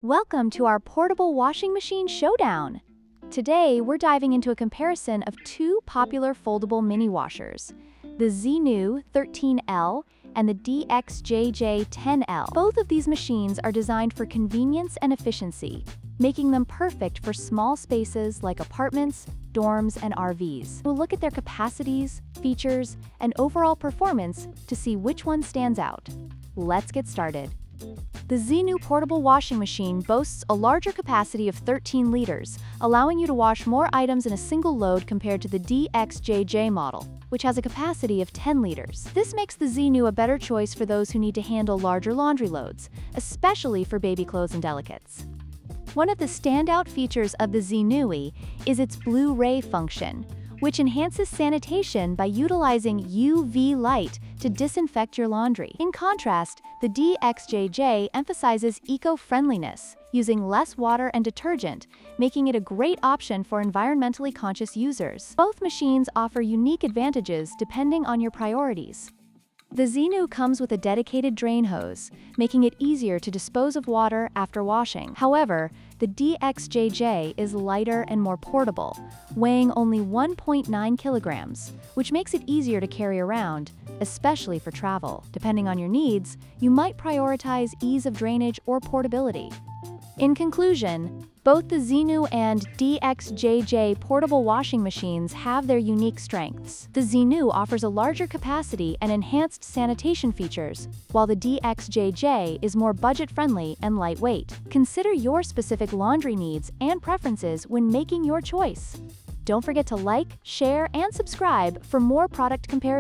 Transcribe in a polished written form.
Welcome to our portable washing machine showdown. Today, we're diving into a comparison of two popular foldable mini washers, the ZNew 13L and the DXJJ 10L. Both of these machines are designed for convenience and efficiency, making them perfect for small spaces like apartments, dorms, and RVs. We'll look at their capacities, features, and overall performance to see which one stands out. Let's get started. The ZNew portable washing machine boasts a larger capacity of 13 liters, allowing you to wash more items in a single load compared to the DXJJ model, which has a capacity of 10 liters. This makes the ZNew a better choice for those who need to handle larger laundry loads, especially for baby clothes and delicates. One of the standout features of the ZNew is its blue ray function, which enhances sanitation by utilizing UV light to disinfect your laundry. In contrast, the DXJJ emphasizes eco-friendliness, using less water and detergent, making it a great option for environmentally conscious users. Both machines offer unique advantages depending on your priorities. The ZNew comes with a dedicated drain hose, making it easier to dispose of water after washing. However, the DXJJ is lighter and more portable, weighing only 1.9 kilograms, which makes it easier to carry around, especially for travel. Depending on your needs, you might prioritize ease of drainage or portability. In conclusion, both the ZNew and DXJJ portable washing machines have their unique strengths. The ZNew offers a larger capacity and enhanced sanitation features, while the DXJJ is more budget-friendly and lightweight. Consider your specific laundry needs and preferences when making your choice. Don't forget to like, share, and subscribe for more product comparisons.